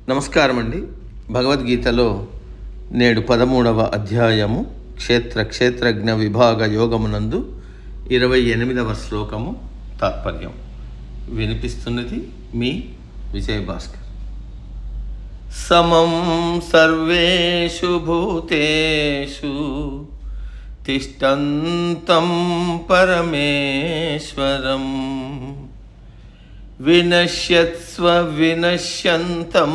నమస్కారం అండి. భగవద్గీతలో నేడు 13వ అధ్యాయము క్షేత్రజ్ఞ విభాగ యోగమునందు 28వ శ్లోకము తాత్పర్యం వినిపిస్తున్నది మీ విజయభాస్కర్. సమం సర్వేషు భూతేషు తిష్టంతం పరమేశ్వరం వినశ్యత్స్వ వినశ్యంతం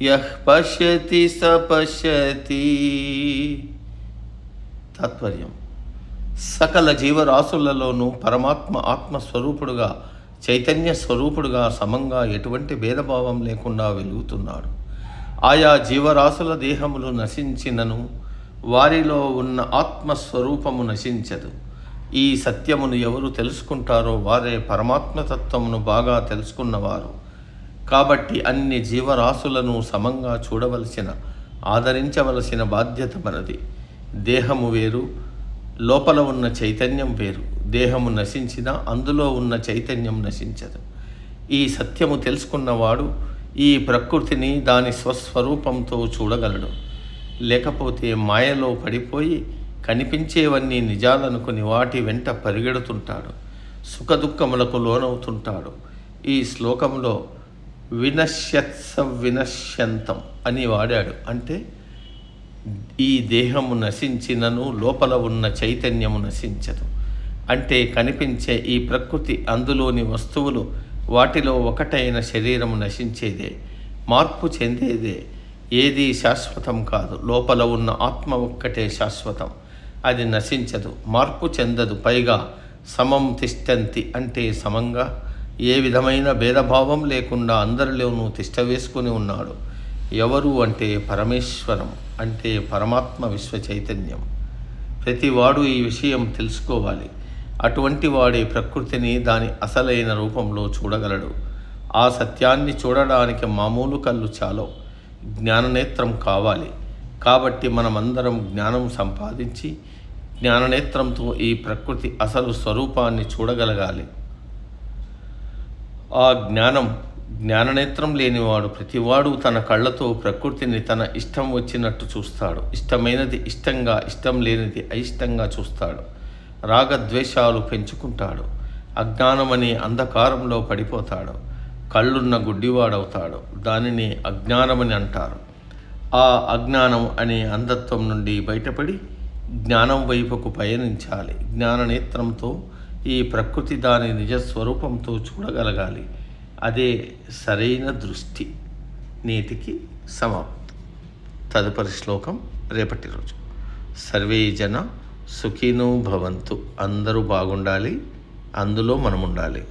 యః పశ్యతి స పశ్యతి. తాత్పర్యం: సకల జీవరాశులలోనూ పరమాత్మ ఆత్మస్వరూపుడుగా, చైతన్య స్వరూపుడుగా సమంగా ఎటువంటి భేదభావం లేకుండా వెలుగుతున్నాడు. ఆయా జీవరాశుల దేహములు నశించినను వారిలో ఉన్న ఆత్మస్వరూపము నశించదు. ఈ సత్యమును ఎవరు తెలుసుకుంటారో వారే పరమాత్మతత్వమును బాగా తెలుసుకున్నవారు. కాబట్టి అన్ని జీవరాశులను సమంగా చూడవలసిన, ఆదరించవలసిన బాధ్యత మనది. దేహము వేరు, లోపల ఉన్న చైతన్యం వేరు. దేహము నశించినా అందులో ఉన్న చైతన్యం నశించదు. ఈ సత్యము తెలుసుకున్నవాడు ఈ ప్రకృతిని దాని స్వస్వరూపంతో చూడగలడు. లేకపోతే మాయలో పడిపోయి కనిపించేవన్నీ నిజాలనుకుని వాటి వెంట పరిగెడుతుంటాడు, సుఖదుఖములకు లోనవుతుంటాడు. ఈ శ్లోకంలో వినశ్యత్స వినశ్యంతం అని వాడాడు. అంటే ఈ దేహము నశించినను లోపల ఉన్న చైతన్యము నశించదు. అంటే కనిపించే ఈ ప్రకృతి, అందులోని వస్తువులు, వాటిలో ఒకటైన శరీరము నశించేదే, మార్పు చెందేదే. ఏదీ శాశ్వతం కాదు. లోపల ఉన్న ఆత్మ ఒక్కటే శాశ్వతం. అది నశించదు, మార్పు చెందదు. పైగా సమం తిష్టంతి అంటే సమంగా, ఏ విధమైన భేదభావం లేకుండా అందరిలోనూ తిష్ట వేసుకుని ఉన్నాడు. ఎవరు అంటే పరమేశ్వరం, అంటే పరమాత్మ విశ్వ చైతన్యం. ప్రతివాడు ఈ విషయం తెలుసుకోవాలి. అటువంటి వాడే ప్రకృతిని దాని అసలైన రూపంలో చూడగలడు. ఆ సత్యాన్ని చూడడానికి మామూలు కళ్ళు చాలవు, జ్ఞాననేత్రం కావాలి. కాబట్టి మనమందరం జ్ఞానం సంపాదించి జ్ఞాననేత్రంతో ఈ ప్రకృతి అసలు స్వరూపాన్ని చూడగలగాలి. ఆ జ్ఞాననేత్రం లేనివాడు ప్రతివాడు తన కళ్ళతో ప్రకృతిని తన ఇష్టం వచ్చినట్టు చూస్తాడు. ఇష్టమైనది ఇష్టంగా, ఇష్టం లేనిది అయిష్టంగా చూస్తాడు. రాగద్వేషాలు పెంచుకుంటాడు. అజ్ఞానమనే అంధకారంలో పడిపోతాడు. కళ్ళున్న గుడ్డివాడవుతాడు. దానిని అజ్ఞానమని అంటారు. ఆ అజ్ఞానం అనే అంధత్వం నుండి బయటపడి జ్ఞానం వైపుకు పయనించాలి. జ్ఞాననేత్రంతో ఈ ప్రకృతి దాని నిజస్వరూపంతో చూడగలగాలి. అదే సరైన దృష్టి. నేటికి సమాప్తం. తదుపరి శ్లోకం రేపటి రోజు. సర్వే జన సుఖినో భవంతు. అందరూ బాగుండాలి, అందులో మనం ఉండాలి.